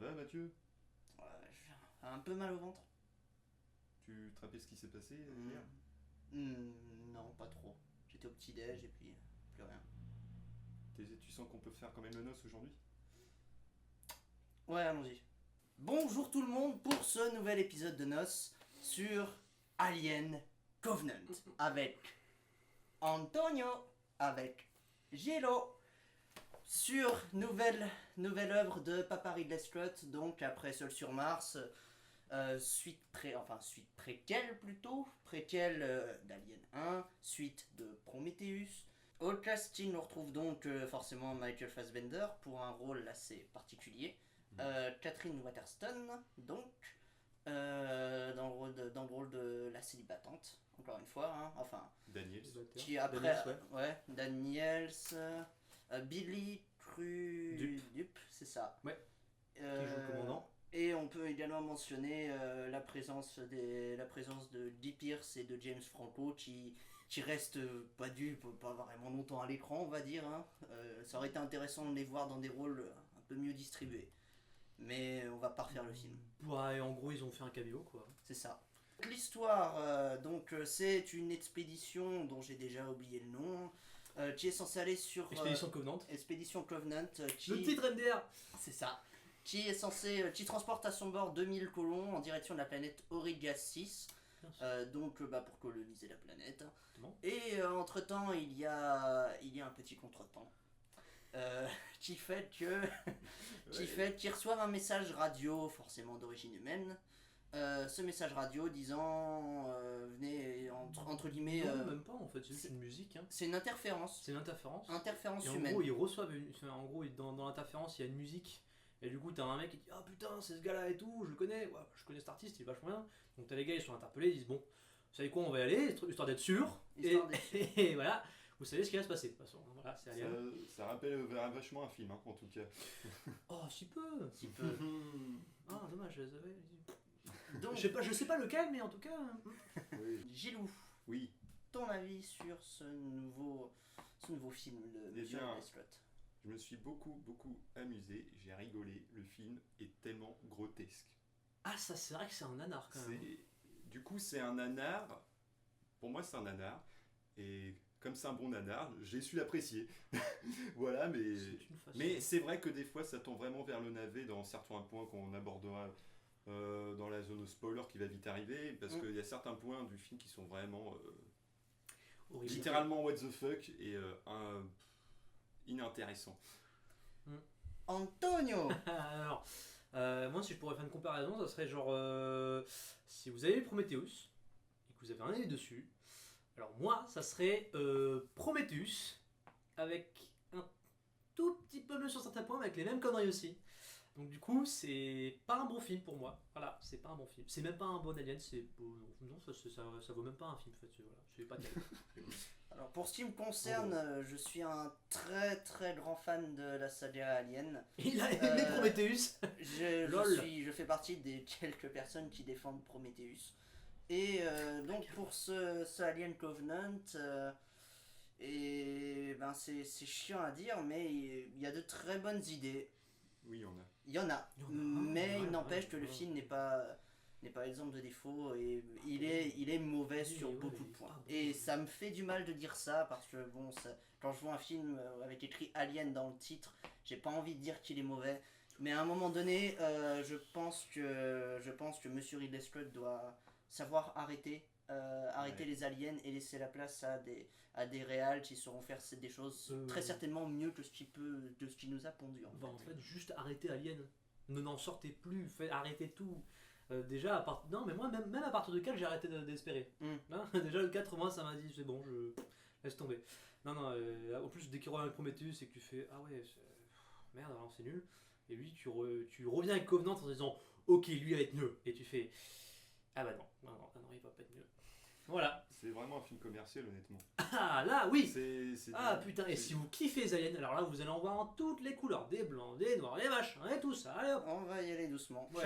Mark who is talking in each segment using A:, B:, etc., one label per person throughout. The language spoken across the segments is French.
A: va Mathieu?
B: J'ai un peu mal au ventre.
A: Tu te rappelles ce qui s'est passé
B: Hmm.
A: hier?
B: Non, pas trop. J'étais au petit-déj et puis plus rien.
A: Tu sens qu'on peut faire quand même le noce aujourd'hui?
B: Ouais, allons-y. Bonjour tout le monde pour ce nouvel épisode de Noce sur Alien Covenant avec Antonio, avec Gelo, sur nouvelle œuvre de Papa Ridley Scott, donc après Seul sur Mars, suite préquelle plutôt, préquelle d'Alien 1, suite de Prometheus. Au casting, on retrouve donc forcément Michael Fassbender pour un rôle assez particulier. Catherine Waterston, donc, dans le rôle de la célibatante, encore une fois, hein, enfin,
A: Daniels.
B: qui après,
C: Daniels,
B: ouais, Daniels, Billy Crudup, c'est ça.
C: Ouais. Qui joue le commandant.
B: Et on peut également mentionner la présence de Guy Pearce et de James Franco qui restent pas vraiment longtemps à l'écran, on va dire. Hein. Ça aurait été intéressant de les voir dans des rôles un peu mieux distribués. Mais on va pas refaire le film.
C: Ouais, en gros, ils ont fait un caméo, quoi.
B: C'est ça. L'histoire, c'est une expédition dont j'ai déjà oublié le nom, qui est censée aller sur...
C: Expédition Covenant.
B: Expédition Covenant, qui...
C: Le titre MDR.
B: C'est ça. Qui transporte à son bord 2000 colons en direction de la planète Auriga 6. Pour coloniser la planète.
C: Exactement.
B: Et entre-temps, il y a un petit contretemps. Qui fait qu'ils reçoivent un message radio, forcément d'origine humaine. Ce message radio disant, venez, entre guillemets...
C: Non, même pas en fait, c'est une musique. Hein.
B: C'est une interférence.
C: C'est une interférence.
B: Interférence
C: Et en
B: humaine.
C: gros, ils reçoivent dans l'interférence, il y a une musique. Et du coup, t'as un mec qui dit ah putain, c'est ce gars-là et tout, je le connais, ouais, je connais cet artiste, il est vachement bien. Donc t'as les gars, ils sont interpellés, ils disent bon, vous savez quoi, on va y aller, histoire d'être sûr. Et voilà, vous savez ce qui va se passer. De toute façon, voilà, c'est Alien.
A: Ça rappelle vachement un film, hein, en tout cas.
C: Oh, si peu.
B: Si peu.
C: Ah, dommage, je les avais.
B: Donc,
C: Je sais pas lequel, mais en tout cas.
A: Oui.
B: Gilou,
A: Oui.
B: ton avis sur ce nouveau film de
A: Déjà,
B: Ridley Scott?
A: Je me suis beaucoup amusé, j'ai rigolé. Le film est tellement grotesque.
C: Ah, ça, c'est vrai que c'est un nanar quand même.
A: Du coup, c'est un nanar. Pour moi, c'est un nanar. Et comme c'est un bon nanar, j'ai su l'apprécier. Voilà, mais c'est vrai que des fois, ça tend vraiment vers le navet dans certains points qu'on abordera dans la zone spoiler qui va vite arriver. Parce qu'il y a certains points du film qui sont vraiment littéralement what the fuck et inintéressants.
B: Antonio.
C: Alors, moi, si je pourrais faire une comparaison, ça serait genre si vous avez Prometheus et que vous avez un œil dessus. Alors moi, ça serait Prometheus avec un tout petit peu mieux sur certains points, mais avec les mêmes conneries aussi. Donc du coup, c'est pas un bon film pour moi. Voilà, c'est pas un bon film. C'est même pas un bon Alien. Non, ça vaut même pas un film. En fait, voilà, c'est pas terrible.
B: Alors pour ce qui me concerne, je suis un très très grand fan de la saga Alien.
C: Il a aimé Prometheus.
B: Je fais partie des quelques personnes qui défendent Prometheus. Et donc pour ce Alien Covenant, c'est chiant à dire, mais il y a de très bonnes idées.
A: Oui,
B: Il y en a, mais il n'empêche que le film n'est pas exemple de défaut et il est mauvais sur beaucoup de points. Et ça me fait du mal de dire ça parce que bon, quand je vois un film avec écrit Alien dans le titre, j'ai pas envie de dire qu'il est mauvais. Mais à un moment donné, je pense que Monsieur Ridley Scott doit savoir arrêter les aliens et laisser la place à des réals qui sauront faire des choses très certainement mieux que ce qu'il nous a pondu
C: En fait, juste arrêtez Alien. N'en sortez plus, arrêtez tout. Déjà, non, mais moi, même à partir de 4, j'ai arrêté d'espérer. Hein, déjà, le 4, moi, ça m'a dit, c'est bon, je laisse tomber. Non, en plus, dès qu'il revient avec Prometheus et que tu fais, ah ouais, merde, alors c'est nul. Et lui, tu reviens avec Covenant en disant, ok, lui va être mieux. Et tu fais, ah bah non, il va pas être mieux. Voilà.
A: C'est vraiment un film commercial, honnêtement.
C: Ah là, oui.
A: C'est
C: putain, et si vous kiffez les aliens, alors là, vous allez en voir en toutes les couleurs. Des blancs, des noirs, des machins, et tout ça. Allez hop.
B: On va y aller doucement.
C: Ouais.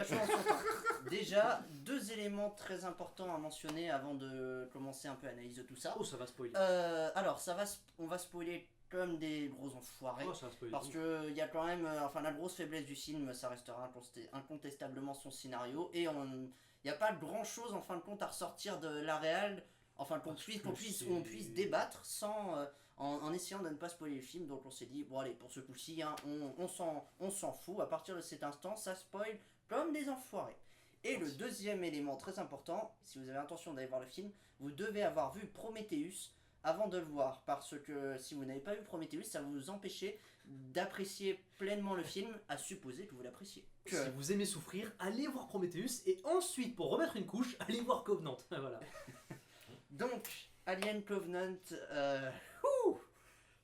B: Déjà, 2 éléments très importants à mentionner avant de commencer un peu à analyser tout ça.
C: Oh, ça va spoiler.
B: Alors, on va spoiler comme des gros enfoirés.
C: Oh, ça spoil
B: Parce
C: tout.
B: que il y a quand même, la grosse faiblesse du film, ça restera incontestablement son scénario. Et il n'y a pas grand chose en fin de compte à ressortir de la réal, enfin qu'on puisse débattre en essayant de ne pas spoiler le film. Donc on s'est dit, bon allez, pour ce coup-ci, hein, on s'en fout. À partir de cet instant, ça spoil comme des enfoirés. Et le deuxième élément très important, si vous avez l'intention d'aller voir le film, vous devez avoir vu Prometheus avant de le voir, parce que si vous n'avez pas vu Prometheus, ça va vous empêcher d'apprécier pleinement le film, à supposer que vous l'appréciez.
C: Si vous aimez souffrir, allez voir Prometheus et ensuite, pour remettre une couche, allez voir Covenant. Voilà.
B: Donc, Alien Covenant,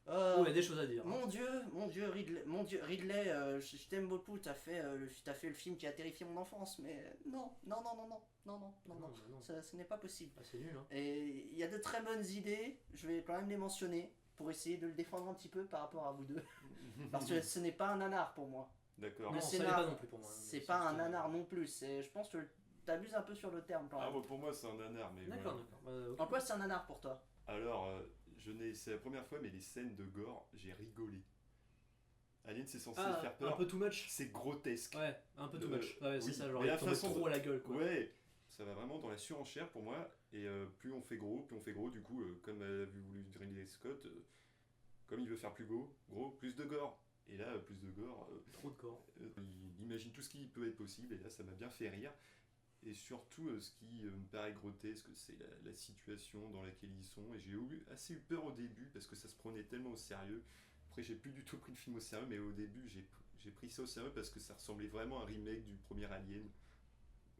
C: Oh, il y a des choses à dire.
B: Mon Dieu, Ridley, je t'aime beaucoup, t'as fait le film qui a terrifié mon enfance, mais non, ce n'est pas possible.
C: Ah, c'est nul, hein.
B: Et il y a de très bonnes idées, je vais quand même les mentionner, pour essayer de le défendre un petit peu par rapport à vous deux. Parce que ce n'est pas un nanar pour moi.
A: D'accord.
C: Non,
B: Le
C: ça l'est
B: scénar,
C: pas non plus pour moi.
B: c'est pas un nanar non plus, je pense que t'abuses un peu sur le terme quand
A: Ah,
B: même.
A: bon, pour moi, c'est un nanar, mais.
C: D'accord,
A: voilà.
C: d'accord.
B: En quoi c'est un nanar pour toi?
A: Alors, c'est la première fois, mais les scènes de gore, j'ai rigolé. Alien, c'est censé faire
C: un
A: peur.
C: peu too much.
A: C'est grotesque.
C: Ouais, un peu too much. Ouais, c'est
A: oui.
C: ça, genre
A: Mais
C: il
A: la
C: tombe
A: façon
C: trop à la gueule, quoi.
A: Ouais, ça va vraiment dans la surenchère pour moi. Et plus on fait gros, du coup, comme a voulu Ridley Scott, comme il veut faire plus gros, plus de gore. Et là, plus de gore.
C: Trop de gore.
A: Il imagine tout ce qui peut être possible, et là, ça m'a bien fait rire. Et surtout, ce qui me paraît grotesque, c'est la situation dans laquelle ils sont. Et j'ai assez eu peur au début, parce que ça se prenait tellement au sérieux. Après, j'ai plus du tout pris le film au sérieux, mais au début, j'ai pris ça au sérieux parce que ça ressemblait vraiment à un remake du premier Alien.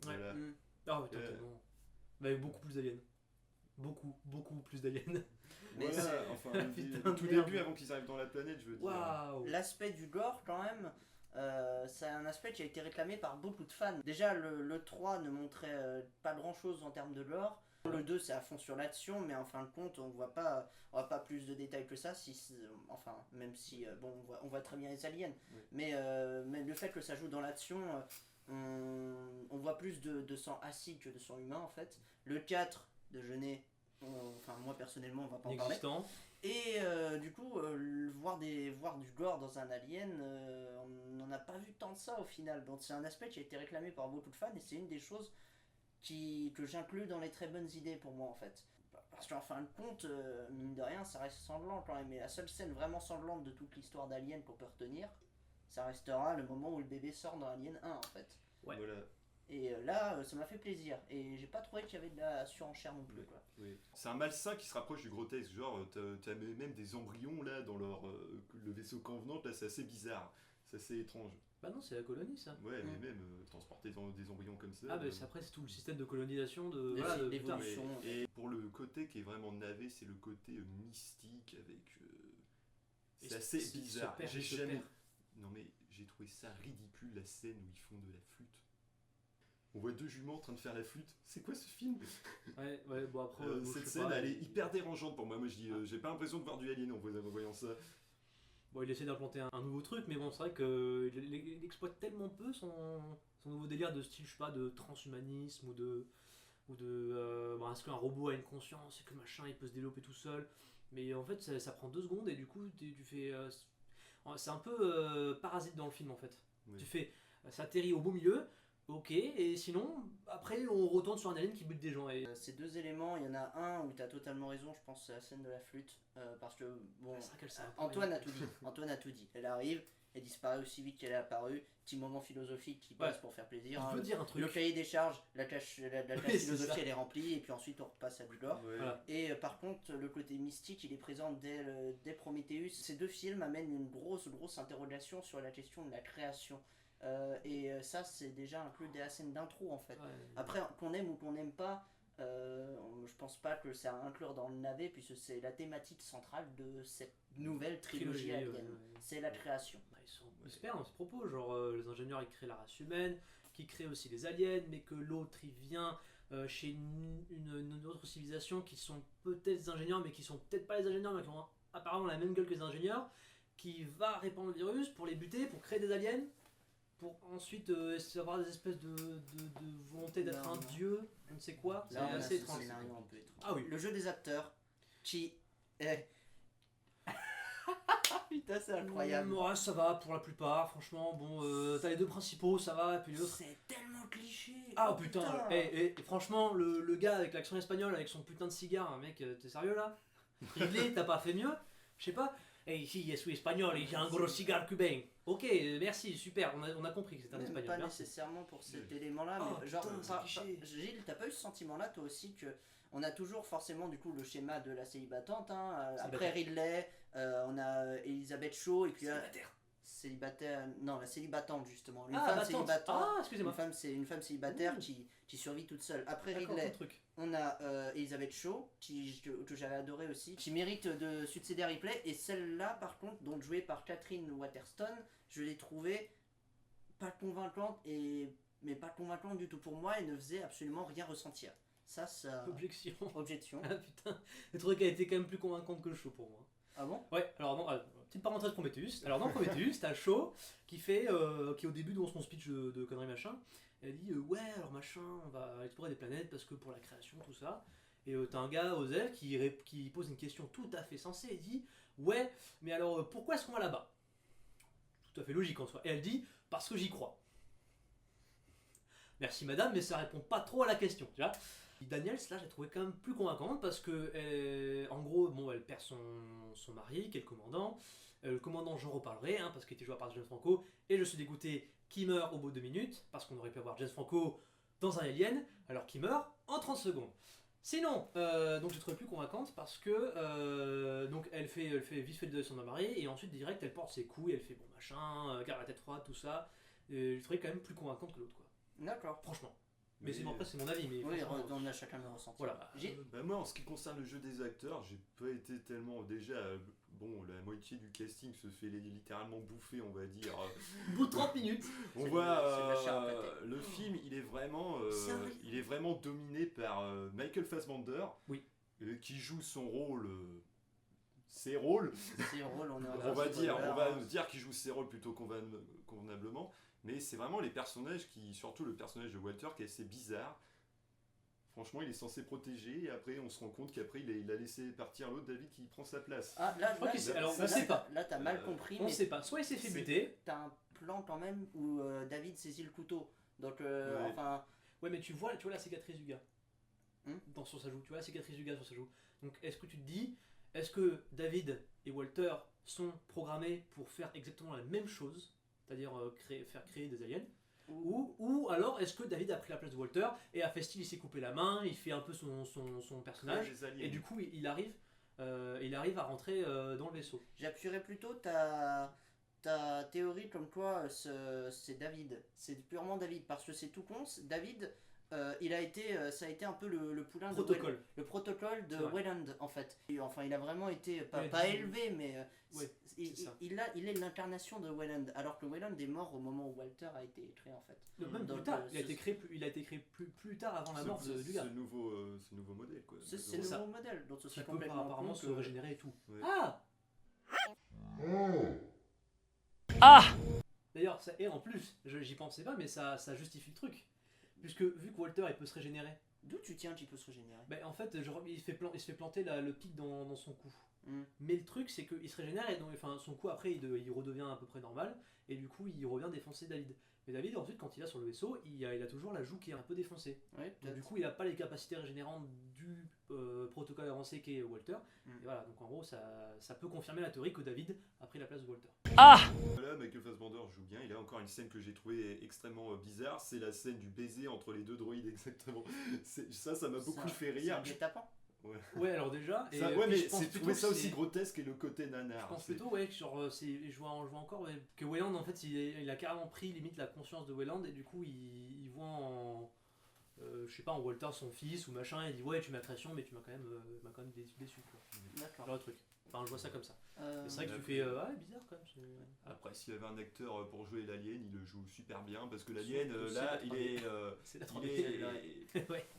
A: Voilà.
C: Ouais. Ah ouais, totalement. Mais avec beaucoup plus d'aliens. Beaucoup plus d'aliens.
B: Mais
A: Voilà, enfin,
C: Putain
A: tout
C: de
A: début,
C: merde.
A: avant qu'ils arrivent dans la planète, je veux dire.
C: Waouh.
B: L'aspect du gore, quand même, c'est un aspect qui a été réclamé par beaucoup de fans. Déjà, le 3 ne montrait pas grand chose en termes de gore. Le 2, c'est à fond sur l'action, mais en fin de compte, on voit pas plus de détails que ça. Même si, on voit très bien les aliens.
A: Oui.
B: Mais le fait que ça joue dans l'action, on voit plus de sang acide que de sang humain, en fait. Le 4 de Jeunet, moi personnellement, on va pas en parler.
C: Inexistant.
B: Et du coup, voir du gore dans un alien, on n'en a pas vu tant de ça au final. Donc c'est un aspect qui a été réclamé par beaucoup de fans et c'est une des choses que j'inclus dans les très bonnes idées pour moi en fait. Parce qu'en fin de compte, mine de rien, ça reste sanglant quand même. Et la seule scène vraiment sanglante de toute l'histoire d'Alien qu'on peut retenir, ça restera le moment où le bébé sort dans Alien 1 en fait.
C: Ouais.
A: Voilà.
B: Et là, ça m'a fait plaisir. Et j'ai pas trouvé qu'il y avait de la surenchère non plus. Quoi.
A: Oui. C'est un malsain qui se rapproche du grotesque. Genre, t'as même des embryons là dans le vaisseau Covenant. Là, c'est assez bizarre. C'est assez étrange.
C: Bah non, c'est la colonie ça.
A: Ouais, mais même transporter des embryons comme ça.
C: Ah bah après c'est tout le système de colonisation de
B: L'évolution.
C: putain,
A: Et pour le côté qui est vraiment navé, c'est le côté mystique avec.
C: Et
A: C'est assez
C: il se
A: bizarre.
C: perd,
A: J'ai
C: il se
A: jamais.
C: perd.
A: Non mais j'ai trouvé ça ridicule la scène où ils font de la flûte. On voit deux juments en train de faire la flûte. C'est quoi ce film?
C: Ouais, bon après. moi, je
A: Cette
C: sais
A: scène,
C: pas,
A: elle est hyper dérangeante pour moi. Moi, je dis, j'ai pas l'impression de voir du Alien en voyant ça.
C: Bon, il essaie d'implanter un nouveau truc, mais bon, c'est vrai qu'il exploite tellement peu son nouveau délire de style, je sais pas, de transhumanisme ou de est-ce qu'un robot a une conscience et que machin il peut se développer tout seul. Mais en fait, ça prend 2 secondes et du coup, tu fais. C'est un peu parasite dans le film en fait.
A: Oui.
C: Tu fais. Ça atterrit au beau milieu, ok, et sinon, après, on retourne sur un alien qui bute des gens. Et...
B: Ces deux éléments, il y en a un où tu as totalement raison, je pense, c'est la scène de la flûte. Parce que, bon,
C: C'est vrai qu'elle s'est un peu
B: Antoine a
C: réveillée.
B: tout dit. Antoine a tout dit. Elle arrive, elle disparaît aussi vite qu'elle est apparue. Petit moment philosophique qui passe pour faire plaisir.
C: Je veux dire un truc.
B: Le cahier des charges, la classe
C: c'est
B: philosophie,
C: ça.
B: elle est remplie, et puis ensuite on repasse à du gore.
A: Ouais.
C: Voilà.
B: Et par contre, le côté mystique, il est présent dès Prometheus. Ces deux films amènent une grosse interrogation sur la question de la création. Ça, c'est déjà inclus dès la scène d'intro en fait.
C: Ouais.
B: Après, qu'on aime ou qu'on n'aime pas, je pense pas que c'est à inclure dans le navet, puisque c'est la thématique centrale de cette nouvelle trilogie Alien.
C: ouais.
B: C'est la création.
C: Bah, ils se perdent dans ce propos, genre les ingénieurs ils créent la race humaine, qui créent aussi les aliens, mais que l'autre il vient chez une autre civilisation qui sont peut-être des ingénieurs, mais qui sont peut-être pas les ingénieurs, mais qui ont apparemment la même gueule que les ingénieurs, qui va répandre le virus pour les buter, pour créer des aliens, pour ensuite avoir des espèces de volonté d'être un dieu, je ne sais quoi. C'est
B: Là, on a
C: assez
B: ce
C: étrange.
B: scénario un peu étrange.
C: Ah oui.
B: Le jeu des acteurs, qui est... Putain, c'est incroyable.
C: Ouais, ça va pour la plupart, franchement. Bon, t'as les deux principaux, ça va, et puis les autres.
B: C'est tellement cliché.
C: Ah putain, franchement, le gars avec l'accent espagnol, avec son putain de cigare, mec, t'es sérieux là? T'as pas fait mieux? Je sais pas. Ici, je suis espagnol et j'ai un gros cigare cubain. Ok, merci, super, on a compris que c'était un
B: Même
C: espagnol.
B: pas
C: Merci.
B: nécessairement pour cet élément-là, mais
C: putain,
B: Gilles, t'as pas eu ce sentiment-là toi aussi que on a toujours forcément du coup le schéma de la célibatante, hein, après Ridley, on a Elisabeth Shaw et puis célibataire, non la célibatante justement, une femme célibataire,
C: excusez-moi.
B: Une femme célibataire qui survit toute seule. Après Ridley, on a Elisabeth Shaw que j'avais adoré aussi, qui mérite de succéder à Ripley, et celle-là par contre, donc jouée par Catherine Waterston, je l'ai trouvée pas convaincante mais pas convaincante du tout pour moi, elle ne faisait absolument rien ressentir. Ça Objection.
C: Ah putain, le truc a été quand même plus convaincante que Shaw pour moi.
B: Ah bon?
C: Ouais, alors non, petite parenthèse Prometheus. Alors dans Prometheus, t'as Shaw qui fait, qui au début de son speech de conneries machin, elle dit ouais alors machin, on va explorer des planètes parce que pour la création tout ça. Et t'as un gars Osef qui pose une question tout à fait sensée et dit ouais mais alors pourquoi est-ce qu'on va là-bas? Tout à fait logique en soi. Et elle dit parce que j'y crois. Merci madame, mais ça répond pas trop à la question, tu vois. Daniels, là, j'ai trouvé quand même plus convaincante parce que, en gros, bon, elle perd son mari, qui est le commandant. Le commandant, j'en reparlerai, hein, parce qu'il était joué par James Franco. Et je suis dégoûté qu'il meurt au bout de 2 minutes, parce qu'on aurait pu avoir James Franco dans un Alien, alors qu'il meurt en 30 secondes. Sinon, donc j'ai trouvé plus convaincante parce que donc elle fait vite fait le deuil de son mari, et ensuite direct elle porte ses couilles, elle fait bon machin, garde la tête froide, tout ça. J'ai trouvé quand même plus convaincante que l'autre, quoi.
B: D'accord.
C: Franchement. Mais c'est mon avis. Mais
B: oui, on a chacun le ressenti.
C: Voilà.
A: Moi, en ce qui concerne le jeu des acteurs, j'ai pas été tellement. Déjà, bon, la moitié du casting se fait littéralement bouffer, on va dire.
C: Au bout de 30 minutes.
A: On voit le film, il est vraiment dominé par Michael Fassbender, qui joue son rôle. Ses rôles. On va dire qu'il joue ses rôles plutôt convenablement. Mais c'est vraiment les personnages surtout le personnage de Walter qui est assez bizarre. Franchement, il est censé protéger et après on se rend compte qu'après il a laissé partir l'autre David qui prend sa place.
B: Ah là,
C: alors on sait pas.
B: Là t'as mal compris.
C: On sait pas. Soit il s'est fait buter.
B: T'as un plan quand même où David saisit le couteau. Donc enfin.
C: Ouais, mais tu vois la cicatrice du gars. Sur sa joue. Tu vois la cicatrice du gars sur sa joue. Donc est-ce que tu te dis, est-ce que David et Walter sont programmés pour faire exactement la même chose? C'est-à-dire faire créer des aliens, ou alors est-ce que David a pris la place de Walter et a fait style, il s'est coupé la main, il fait un peu son personnage, et du coup il arrive à rentrer dans le vaisseau.
B: J'appuierais plutôt ta théorie comme quoi c'est David, c'est purement David, parce que c'est tout con, David... ça a été un peu le poulain
C: protocole.
B: Le protocole de Weyland en fait. Et, enfin, il a vraiment été pas élevé, mais il est l'incarnation de Weyland, alors que Weyland est mort au moment où Walter a été créé en fait.
C: Même plus tard, il a été créé plus tard avant la mort du gars.
A: C'est le nouveau modèle quoi.
B: C'est le nouveau modèle, donc ce serait complètement
C: apparemment se régénérer et tout.
A: Ouais.
C: D'ailleurs, et en plus, j'y pensais pas, mais ça justifie le truc. Puisque vu que Walter il peut se régénérer.
B: D'où tu tiens qu'il peut se régénérer?
C: En fait, il se fait planter le pic dans son cou. Mais le truc c'est qu'il se régénère et donc, son cou après il redevient à peu près normal et du coup il revient défoncer David. Mais David ensuite quand il est sur le vaisseau il a toujours la joue qui est un peu défoncée. Donc, du coup il n'a pas les capacités régénérantes du protocole avancé qu'est Walter. Et voilà, donc en gros ça peut confirmer la théorie que David a pris la place de Walter.
A: Voilà, Michael Fassbender joue bien. Il a encore une scène que j'ai trouvée extrêmement bizarre, c'est la scène du baiser entre les deux droïdes exactement. Ça m'a beaucoup fait rire.
B: C'est tapant.
C: Ouais, alors déjà.
A: Mais c'est trouvé ça aussi grotesque et le côté nanar.
C: Je pense plutôt, genre, je vois encore que Weyland en fait il a carrément pris limite la conscience de Weyland et du coup il voit en. Je sais pas, en Walter son fils ou machin, il dit ouais, tu m'as création, mais tu m'as quand même déçu quoi.
B: D'accord.
C: Genre le truc. Enfin, je vois ça comme ça. C'est vrai que tu fais bizarre quand même.
A: Après, s'il y avait un acteur pour jouer l'alien, il le joue super bien parce que l'alien là, il est.
C: C'est la 3D. Ouais.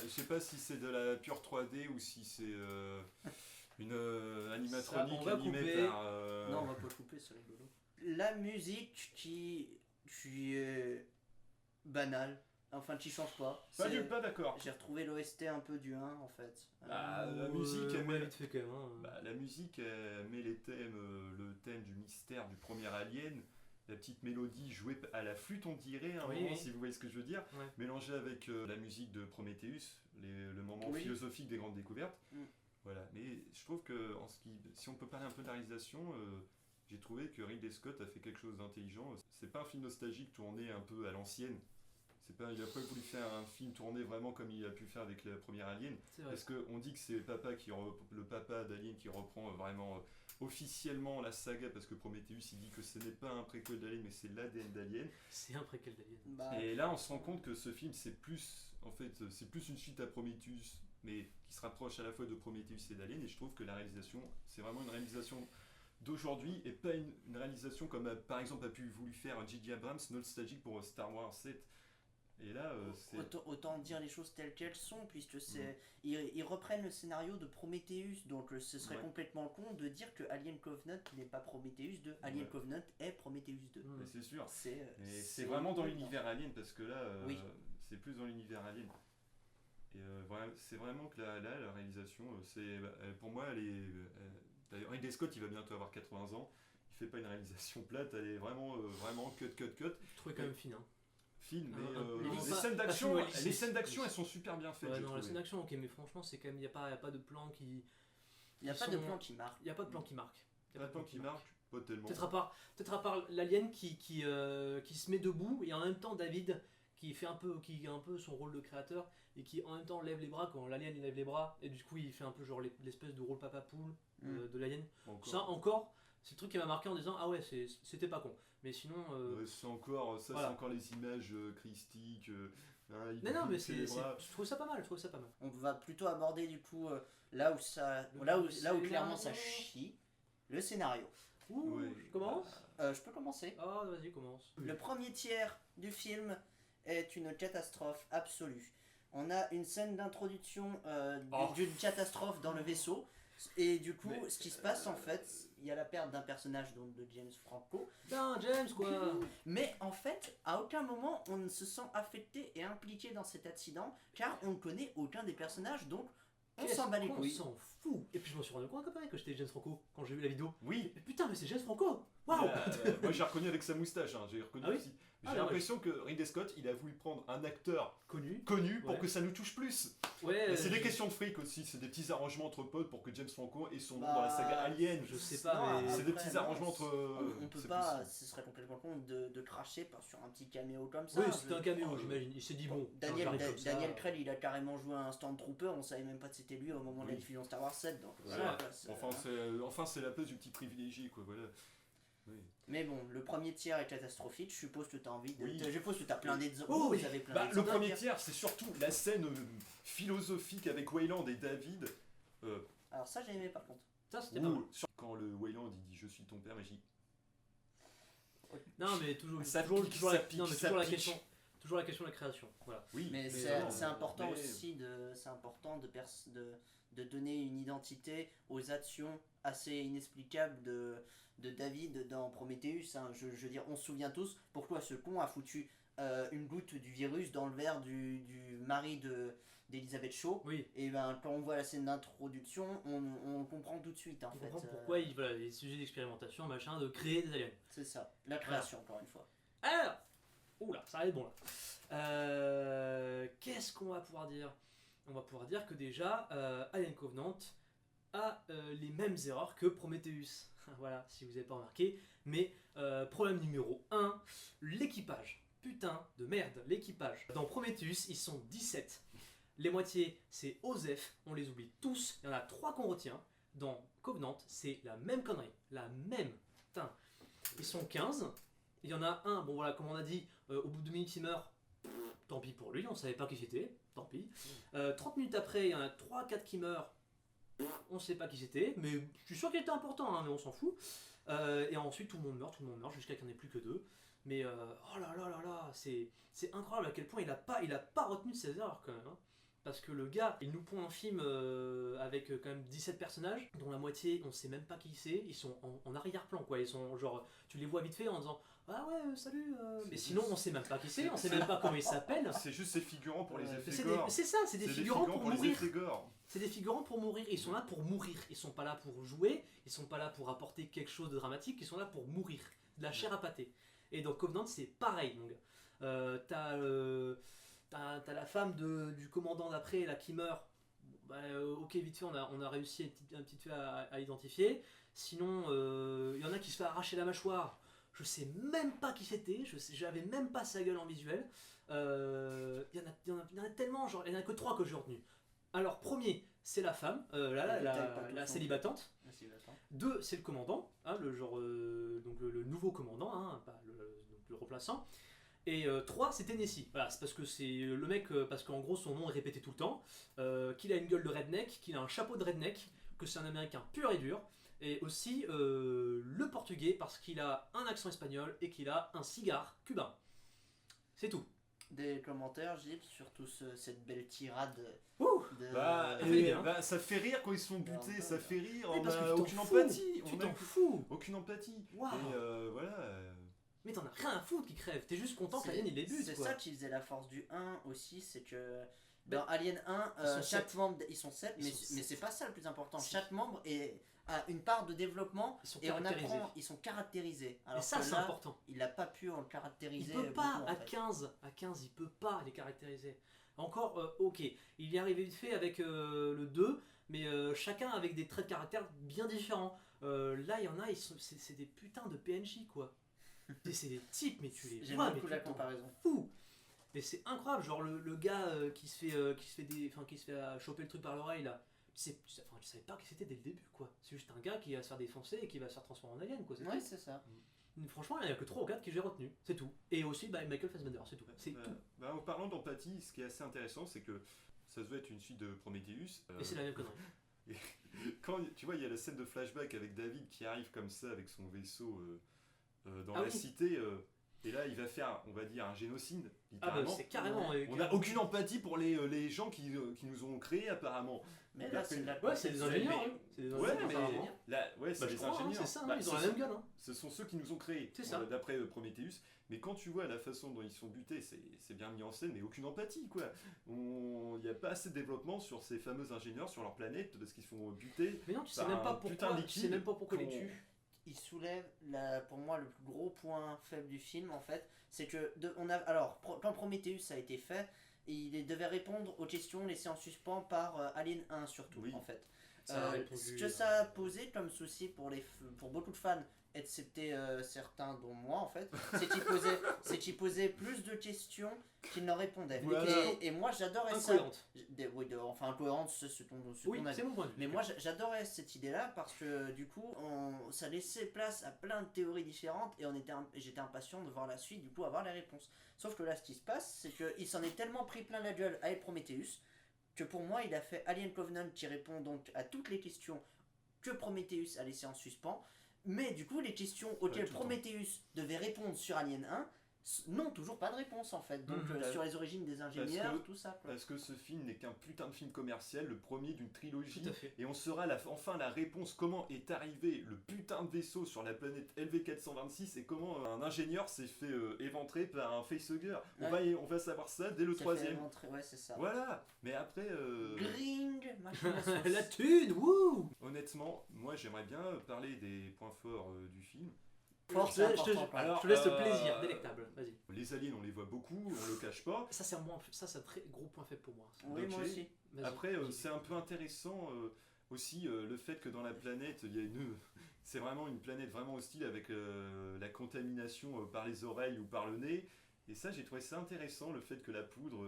A: Je sais pas si c'est de la pure 3D ou si c'est une animatronique animée par.
B: Non, on va pas le couper, c'est rigolo. La musique qui est banale, Enfin, tu changes pas.
A: Pas d'accord.
B: J'ai retrouvé l'OST un peu du 1 en fait.
A: La musique, elle
C: ouais,
A: met...
C: vite fait quand même. Hein.
A: la musique, elle met les thèmes, le thème du mystère du premier Alien, la petite mélodie jouée à la flûte, on dirait, à un moment, si vous voyez ce que je veux dire, mélangée avec la musique de Prometheus, le moment philosophique des grandes découvertes. Voilà. Mais je trouve que si on peut parler un peu de la réalisation, j'ai trouvé que Ridley Scott a fait quelque chose d'intelligent. C'est pas un film nostalgique tourné un peu à l'ancienne. Il a pas voulu faire un film tourné vraiment comme il a pu faire avec la première Alien. Parce qu'on dit que c'est le papa d'Alien qui reprend vraiment officiellement la saga, parce que Prometheus il dit que ce n'est pas un préquel d'Alien mais c'est l'ADN d'Alien.
C: C'est un préquel d'Alien.
A: Et là on se rend compte que ce film c'est plus une suite à Prometheus, mais qui se rapproche à la fois de Prometheus et d'Alien. Et je trouve que la réalisation, c'est vraiment une réalisation d'aujourd'hui et pas une réalisation comme par exemple a pu voulu faire J.J. Abrams, nostalgique pour Star Wars 7. Et là,
B: autant dire les choses telles qu'elles sont, puisque ils reprennent le scénario de Prometheus, donc ce serait complètement con de dire que Alien Covenant n'est pas Prometheus 2. Alien Covenant est Prometheus 2.
A: Mais c'est sûr. C'est vraiment dans l'univers Alien, parce que là, c'est plus dans l'univers Alien. Et c'est vraiment que là, la réalisation, pour moi, d'ailleurs, Ridley Scott, il va bientôt avoir 80 ans. Il fait pas une réalisation plate, elle est vraiment cut.
C: Je trouvais quand même fine. Hein.
A: Mais les scènes d'action elles sont super bien faites.
C: Les scènes d'action, ok, mais franchement, c'est quand même, il n'y a pas de plan qui.
B: Il n'y a pas de plan qui marque.
C: Il n'y a pas de plan qui marque.
A: Pas tellement.
C: Peut-être à part l'alien qui se met debout, et en même temps David qui a un peu son rôle de créateur et qui en même temps lève les bras quand l'alien il lève les bras, et du coup il fait un peu genre l'espèce de rôle papa poule de l'alien. Ça encore, c'est le truc qui m'a marqué en disant ah ouais, c'était pas con. Mais sinon.
A: C'est encore les images christiques.
C: Non, mais je trouve ça pas mal.
B: On va plutôt aborder du coup là où clairement ça chie, le scénario.
C: Je commence.
B: Je peux commencer.
C: Ah, vas-y, commence.
B: Le premier tiers du film est une catastrophe absolue. On a une scène d'introduction d'une catastrophe dans le vaisseau. Et du coup, ce qui se passe en fait, il y a la perte d'un personnage donc de James Franco.
C: Putain, James quoi.
B: Mais en fait, à aucun moment on ne se sent affecté et impliqué dans cet accident, car on ne connaît aucun des personnages, donc on s'en bat les couilles.
C: On s'en fout. Et puis je m'en suis rendu compte après que j'étais James Franco quand j'ai vu la vidéo.
A: Oui.
C: Mais putain, mais c'est James Franco. Waouh.
A: Moi j'ai reconnu avec sa moustache, j'ai reconnu aussi. J'ai l'impression que Ridley Scott, il a voulu prendre un acteur connu pour que ça nous touche plus. C'est des questions de fric aussi, c'est des petits arrangements entre potes pour que James Franco ait son nom dans la saga Alien.
C: Je sais pas, mais
A: c'est des petits arrangements entre.
B: On peut pas, ce serait complètement con de cracher sur un petit caméo comme ça.
C: Oui, c'était un caméo, j'imagine. Il s'est dit bon.
B: Daniel Craig, il a carrément joué un Stormtrooper, on savait même pas que c'était lui au moment de la diffusion Star Wars 7. Donc voilà.
A: Enfin, c'est la place du petit privilégié, quoi, voilà. Oui.
B: Mais bon, le premier tiers est catastrophique. Je suppose que tu as envie de. Je suppose que tu as plein d'exemples.
A: Vous avez plein d'exemples. Le premier tiers, c'est surtout la scène philosophique avec Weyland et David.
B: Alors, ça, j'ai aimé par contre.
C: Ça, c'était pas mal.
A: Quand le Weyland il dit je suis ton père magique.
C: Non, mais toujours la question de la création. Voilà.
B: Oui, mais c'est important aussi de donner une identité aux actions assez inexplicables de David dans Prometheus. Je veux dire, on se souvient tous pourquoi ce con a foutu une goutte du virus dans le verre du mari d'Elizabeth Shaw.
C: Oui.
B: Et ben quand on voit la scène d'introduction, on comprend tout de suite
C: on comprend pourquoi il est sujet d'expérimentation, machin, de créer des aliens.
B: C'est ça, la création encore une fois.
C: Alors, oula, ça va être bon là. Qu'est-ce qu'on va pouvoir dire ? On va pouvoir dire que déjà, Alien Covenant a les mêmes erreurs que Prometheus. Voilà, si vous n'avez pas remarqué. Mais problème numéro 1, l'équipage. Putain de merde, l'équipage. Dans Prometheus, ils sont 17. Les moitiés, c'est Osef, on les oublie tous. Il y en a 3 qu'on retient. Dans Covenant, c'est la même connerie. La même. Putain. Ils sont 15. Il y en a un, bon voilà, comme on a dit, au bout de 2 minutes il meurt. Tant pis pour lui, on savait pas qui c'était. Tant pis. 30 minutes après, il y en a 3-4 qui meurent. On sait pas qui c'était, mais je suis sûr qu'il était important, hein, mais on s'en fout. Et ensuite tout le monde meurt jusqu'à qu'il n'y en ait plus que 2. Mais oh là là là là, c'est incroyable à quel point il a pas retenu de ses erreurs quand même. Hein. Parce que le gars, il nous pond un film avec quand même 17 personnages, dont la moitié, on sait même pas qui c'est, ils sont en arrière-plan, quoi. Ils sont genre, tu les vois vite fait en disant ah ouais, salut. Mais sinon, on sait même pas qui c'est, on sait même pas comment il s'appelle.
A: C'est juste ces figurants pour les effets gore.
C: C'est ça, c'est des figurants pour mourir.
A: Les effets gore.
C: C'est des figurants pour mourir. Ils sont là pour mourir. Ils sont pas là pour jouer. Ils sont pas là pour apporter quelque chose de dramatique. Ils sont là pour mourir. De la chair à pâté. Et dans Covenant, c'est pareil, mon gars. T'as la femme du commandant d'après là qui meurt. Ok, vite fait, on a réussi un petit peu à identifier. Sinon, il y en a qui se fait arracher la mâchoire. Je sais même pas qui c'était. J'avais même pas sa gueule en visuel. Il y en a tellement, genre, il y en a que 3 que j'ai retenu. Alors, premier, c'est la femme, la célibatante. 2, c'est le commandant, hein, donc le nouveau commandant, hein, pas le remplaçant. Et 3, c'est Tennessee. Voilà, c'est parce que c'est le mec, parce qu'en gros son nom est répété tout le temps, qu'il a une gueule de redneck, qu'il a un chapeau de redneck, que c'est un américain pur et dur, et aussi le portugais parce qu'il a un accent espagnol et qu'il a un cigare cubain. C'est tout.
B: Des commentaires, Gilles, sur cette belle tirade.
A: Ça fait rire quand ils sont butés, ça fait rire,
C: on
A: a aucune empathie.
C: Tu t'en fous.
A: Aucune empathie.
C: Wow.
A: Et voilà.
C: Mais t'en as rien à foutre qui crève, t'es juste content qu'Alien il les bute.
B: C'est ça qui faisait la force du 1 aussi, c'est que dans Alien 1, chaque membre, ils sont 7, mais c'est pas ça le plus important. Chaque membre a une part de développement et on apprend, ils sont caractérisés. Alors
C: et ça c'est important.
B: Il n'a pas pu en caractériser.
C: Il peut pas, à 15, il peut pas les caractériser. Encore, ok, il y est arrivé vite fait avec le 2, mais chacun avec des traits de caractère bien différents. Là il y en a, c'est des putains de PNJ quoi. C'est des types, mais tu les vois, mais
B: beaucoup la comparaison.
C: Fou. Mais c'est incroyable, genre le gars qui se fait choper le truc par l'oreille là. Tu savais pas qui c'était dès le début quoi. C'est juste un gars qui va se faire défoncer et qui va se faire transformer en alien quoi.
B: Ouais, c'est ça.
C: Franchement, il n'y a que 3 ou 4 que j'ai retenu, c'est tout. Et aussi Michael Fassbender, c'est tout.
A: En parlant d'empathie, ce qui est assez intéressant, c'est que ça doit être une suite de Prometheus.
C: Et c'est la même connerie.
A: Quand tu vois, il y a la scène de flashback avec David qui arrive comme ça avec son vaisseau dans la cité. Et là, il va faire, on va dire, un génocide, littéralement.
C: C'est carrément.
A: On n'a aucune empathie pour les gens qui nous ont créés, apparemment.
B: Mais là, c'est
C: des ingénieurs. Hein. C'est des
A: ingénieurs. C'est des ingénieurs.
C: C'est ça, ils ont la même gueule. Hein.
A: Ce sont ceux qui nous ont créés, d'après Prometheus. Mais quand tu vois la façon dont ils sont butés, c'est bien mis en scène, mais aucune empathie, quoi. Il n'y a pas assez de développement sur ces fameux ingénieurs, sur leur planète, parce qu'ils sont butés.
C: Mais non, tu sais même pas pourquoi ils les tuent.
B: Il soulève pour moi le plus gros point faible du film en fait, c'est que quand Prometheus a été fait, il devait répondre aux questions laissées en suspens par Alien 1 surtout en fait. Ce que ça a posé comme souci pour beaucoup de fans, excepté certains dont moi en fait, c'est qu'il posait plus de questions qu'il ne répondait. Voilà. Et moi j'adorais ça. Incohérente, c'est ce qu'on a
C: c'est mon point de vue.
B: Mais moi j'adorais cette idée-là parce que du coup ça laissait place à plein de théories différentes et j'étais impatient de voir la suite, du coup avoir les réponses. Sauf que là ce qui se passe, c'est qu'il s'en est tellement pris plein la gueule avec Prometheus que pour moi il a fait Alien Covenant qui répond donc à toutes les questions que Prometheus a laissées en suspens. Mais du coup, les questions auxquelles Prometheus devait répondre sur Alien 1 n'ont toujours pas de réponse en fait. Donc sur les origines des ingénieurs, tout ça. Quoi.
A: Parce que ce film n'est qu'un putain de film commercial, le premier d'une trilogie. Et on saura enfin la réponse comment est arrivé le putain de vaisseau sur la planète LV426 et comment un ingénieur s'est fait éventrer par un facehugger. Ouais. On va savoir ça dès le 3e.
B: Ouais, c'est ça.
A: Voilà. Mais après...
B: Gring,
C: la thune, wouh.
A: Honnêtement, moi j'aimerais bien parler des points forts du film.
C: Je te laisse le plaisir, délectable. Vas-y.
A: Les aliens, on les voit beaucoup, on le cache pas.
C: Ça, c'est un très gros point faible pour moi.
B: Oui, moi aussi.
A: Après, c'est un peu intéressant aussi le fait que dans la planète, il y a c'est vraiment une planète vraiment hostile avec la contamination par les oreilles ou par le nez. Et ça, j'ai trouvé ça intéressant, le fait que la poudre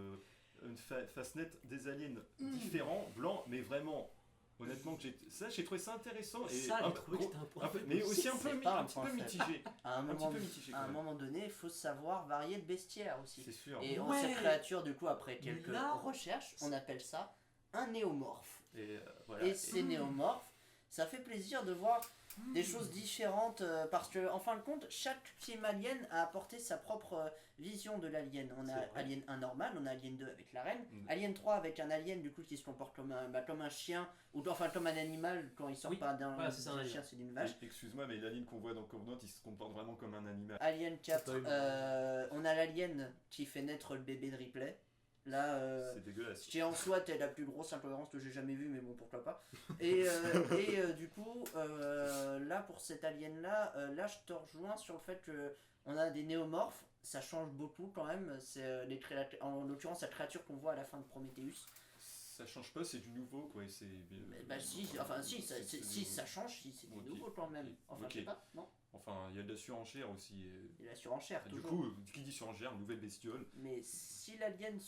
A: fasse naître des aliens différents, blancs, mais vraiment. Honnêtement, j'ai trouvé ça intéressant. Et
C: ça, j'ai trouvé que c'était un point faible.
A: Mais aussi un petit peu mitigé.
B: À un moment donné, il faut savoir varier le bestiaire aussi.
A: C'est sûr.
B: Et cette créature, du coup, après quelques recherches, on appelle ça un néomorphe. Et ces néomorphes, ça fait plaisir de voir des choses différentes parce que en fin de compte chaque film Alien a apporté sa propre vision de l'alien. On a Alien 1 normal, on a Alien 2 avec la reine, Alien 3 avec un alien du coup qui se comporte comme un chien ou enfin comme un animal quand il sort pas d'un chien, c'est d'une vache.
A: Excuse-moi, mais l'alien qu'on voit dans Covenant il se comporte vraiment comme un animal.
B: Alien 4, on a l'alien qui fait naître le bébé de Ripley. Là,
A: c'est dégueulasse.
B: Qui en soi est la plus grosse incohérence que j'ai jamais vue, mais bon, pourquoi pas. Et du coup, là pour cet alien là, je te rejoins sur le fait que on a des néomorphes, ça change beaucoup quand même. C'est en l'occurrence la créature qu'on voit à la fin de Prometheus.
A: Ça change pas, c'est du nouveau quoi. C'est.
B: Ça change, c'est du nouveau quand même. Enfin, je sais pas, non.
A: Enfin, il y a de la surenchère aussi.
B: Il y a la surenchère, toujours.
A: Du coup, qui dit surenchère, nouvelle bestiole.
B: Mais si l'alien,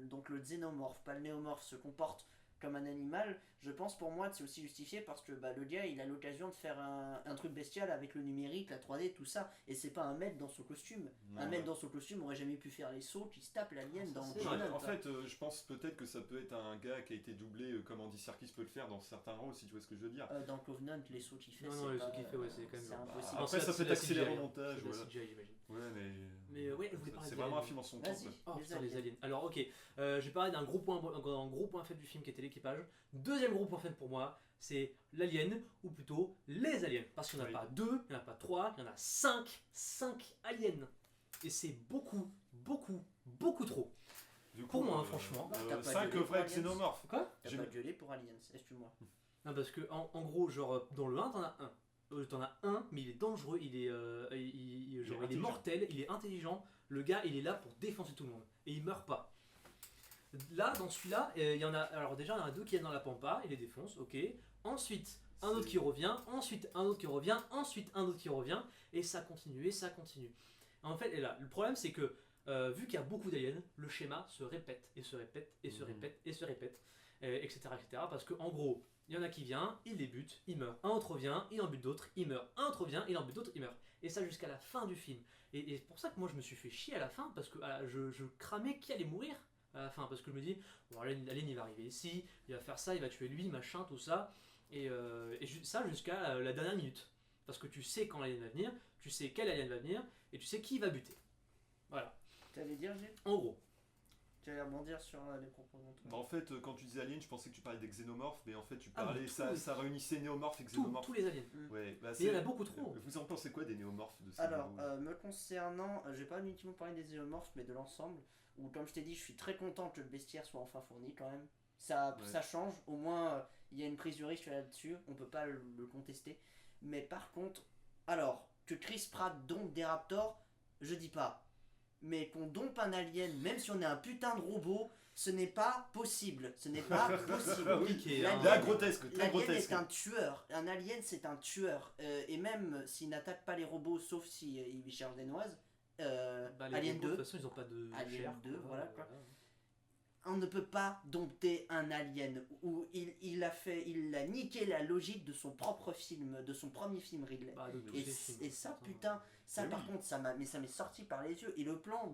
B: donc le xénomorphe, pas le néomorphe, se comporte comme un animal, je pense pour moi que c'est aussi justifié parce que le gars il a l'occasion de faire un truc bestial avec le numérique, la 3D, tout ça, et c'est pas un maître dans son costume. Un maître dans son costume aurait jamais pu faire les sauts qui se tape l'alien dans
A: le En fait, je pense peut-être que ça peut être un gars qui a été doublé comme Andy Serkis peut le faire dans certains rôles, si tu vois ce que je veux dire.
B: Dans Covenant, les sauts qu'il fait,
C: c'est quand même
B: impossible.
A: Après, ça peut accélérer au montage.
C: Ouais,
A: mais
C: ouais, je voulais parler
A: c'est vraiment un film en son temps.
C: Les aliens. Alors, ok, j'ai parlé d'un gros point faible du film qui était l'équipage. Deuxième gros point faible pour moi, c'est l'alien, ou plutôt les aliens. Parce qu'il n'y en a pas 2, il n'y en a pas 3, il y en a 5 aliens. Et c'est beaucoup trop.
A: Du coup,
C: pour moi, franchement.
A: 5 vrais xénomorphes.
C: Quoi ?
B: T'as pas gueulé pour Aliens, excuse-moi.
C: Non, parce que en gros, genre, dans le 1, t'en as un. T'en as un, mais il est dangereux, il est mortel, il est intelligent. Le gars, il est là pour défoncer tout le monde. Et il meurt pas. Là, dans celui-là, il y en a. Alors, déjà, il y en a 2 qui viennent dans la pampa, il les défonce, ok. Ensuite, un autre qui revient, ensuite, un autre qui revient, ensuite, un autre qui revient. Et ça continue, et ça continue. En fait, et là, le problème, c'est que, vu qu'il y a beaucoup d'aliens, le schéma se répète, et se répète, et se répète, et se répète, etc., etc. Parce que, en gros. Il y en a qui vient, il les bute, il meurt. Un autre revient, il en bute d'autres, il meurt. Un autre revient, il en bute d'autres, il meurt. Et ça jusqu'à la fin du film. Et c'est pour ça que moi je me suis fait chier à la fin, parce que je cramais qui allait mourir à la fin. Parce que je me dis, bon, Alien il va arriver ici, il va faire ça, il va tuer lui, machin, tout ça. Et ça jusqu'à la dernière minute. Parce que tu sais quand l'alien va venir, tu sais quel alien va venir, et tu sais qui va buter. Voilà.
B: T'allais dire, Gilles ?
C: En gros.
B: Tu allais rebondir sur les propos d'Antoine.
A: En fait, quand tu disais alien, je pensais que tu parlais des xénomorphes, mais en fait, tu parlais, ça réunissait néomorphes et xénomorphes.
C: Tous les aliens.
A: Ouais,
C: mais il y en a beaucoup trop.
A: Vous en pensez quoi des néomorphes de ces
B: Alors, me concernant, je vais pas uniquement parler des xénomorphes, mais de l'ensemble, où comme je t'ai dit, je suis très content que le bestiaire soit enfin fourni quand même. Ça change, au moins, il y a une prise de risque là-dessus, on peut pas le contester. Mais par contre, alors, que Chris Pratt dompe des raptors, je dis pas. Mais qu'on dompe un alien, même si on est un putain de robot, ce n'est pas possible. Ce n'est pas possible.
A: Grotesque.
B: L'alien est un tueur. Un alien, c'est un tueur. Et même s'il n'attaque pas les robots, sauf s'il cherche des noises. Alien 2.
C: De toute façon, ils ont pas de
B: Alien
C: chair,
B: 2, voilà quoi. On ne peut pas dompter un alien. Où il a niqué la logique de son propre film, de son premier film Ridley. Et ça, putain, ça par contre, ça m'est sorti par les yeux. Et le plan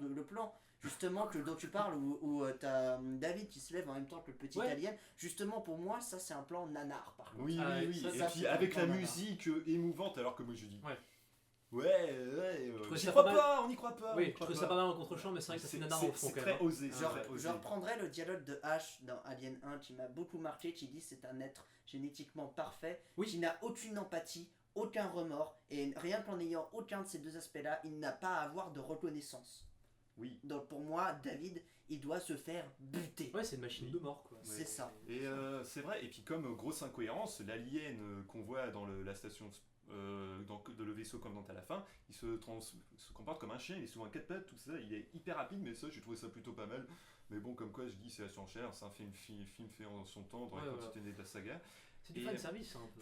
B: justement dont tu parles, où t'as David qui se lève en même temps que le petit alien, justement pour moi, ça c'est un plan nanar par contre.
A: Oui. Et puis avec la musique émouvante, alors que moi je dis. On n'y croit pas.
C: Oui, je trouve ça pas mal en contre-champ, mais c'est vrai que ça fait nanar en fond quand même.
A: C'est très osé.
B: Je reprendrai le dialogue de Ash dans Alien 1 qui m'a beaucoup marqué, qui dit c'est un être génétiquement parfait, qui n'a aucune empathie, aucun remords, et rien qu'en ayant aucun de ces deux aspects-là, il n'a pas à avoir de reconnaissance.
A: Oui.
B: Donc pour moi, David, il doit se faire buter.
C: Ouais, c'est une machine de mort quoi.
B: C'est ça.
A: Et c'est vrai, et puis comme grosse incohérence, l'alien qu'on voit dans la station de le vaisseau comme dans à la fin, il se comporte comme un chien, il est souvent à 4 pattes, tout ça, il est hyper rapide, mais ça j'ai trouvé ça plutôt pas mal. Mais bon, comme quoi je dis, c'est la surenchère, c'est un film fait en son temps dans la continuité de la saga.
C: C'est du fan service un peu.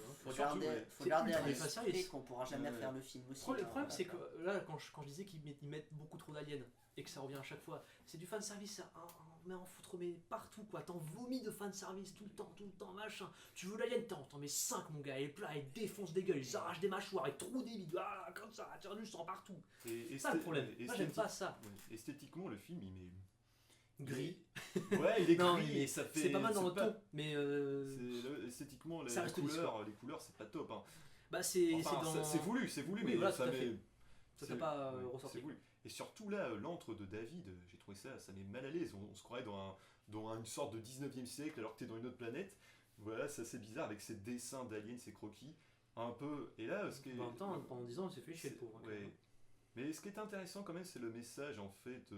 B: Faut garder à l'esprit qu'on pourra jamais faire le film aussi.
C: Le problème c'est que là, quand je disais qu'ils mettent beaucoup trop d'aliens et que ça revient à chaque fois, c'est du fan service, mais en foutre mais partout quoi, t'en vomis de fan service tout le temps, machin. Tu veux l'alien, t'en mets 5 mon gars, et plein, ils défoncent des gueules, ils arrachent des mâchoires, ils trouvent des vides, comme ça, tire du sang partout. C'est ça le problème, moi j'aime pas ça.
A: Esthétiquement le film il met
C: gris.
A: Ouais, il est gris et ça fait.
C: C'est pas mal dans le ton, mais
A: esthétiquement les couleurs c'est pas top. Hein.
C: Bah c'est
A: Enfin, c'est voulu,
C: Oui,
A: mais
C: voilà,
A: ça
C: tout à fait.
A: m'est...
C: Ça t'a pas ressorti.
A: C'est voulu. Et surtout là, l'antre de David, j'ai trouvé ça m'est mal à l'aise. On se croirait dans une sorte de 19e siècle alors que t'es dans une autre planète. Voilà, ça c'est bizarre avec ces dessins d'aliens, ces croquis. Un peu. Et là, ce qui est.
C: 20 ans, pendant 10 ans, il s'est fait chier le pauvre.
A: Ouais. Mais ce qui est intéressant quand même, c'est le message en fait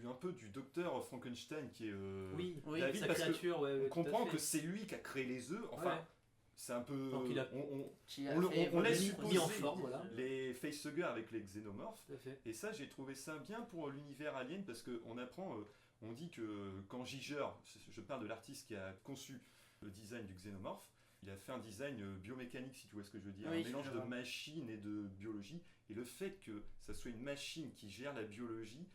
A: un peu du docteur Frankenstein qui est
C: Oui,
A: David,
C: sa
A: parce
C: créature,
A: on comprend que c'est lui qui a créé les œufs. Enfin, c'est un peu.
C: Donc,
A: on laisse
C: mis
A: supposer
C: en forme, voilà.
A: les facehuggers avec les xénomorphes.
C: Tout à fait.
A: Et ça, j'ai trouvé ça bien pour l'univers alien parce qu'on apprend, on dit que quand Giger, je parle de l'artiste qui a conçu le design du xénomorphe, il a fait un design biomécanique, si tu vois ce que je veux dire,
B: Oui,
A: un mélange de machine et de biologie. Et le fait que ça soit une machine qui gère la biologie,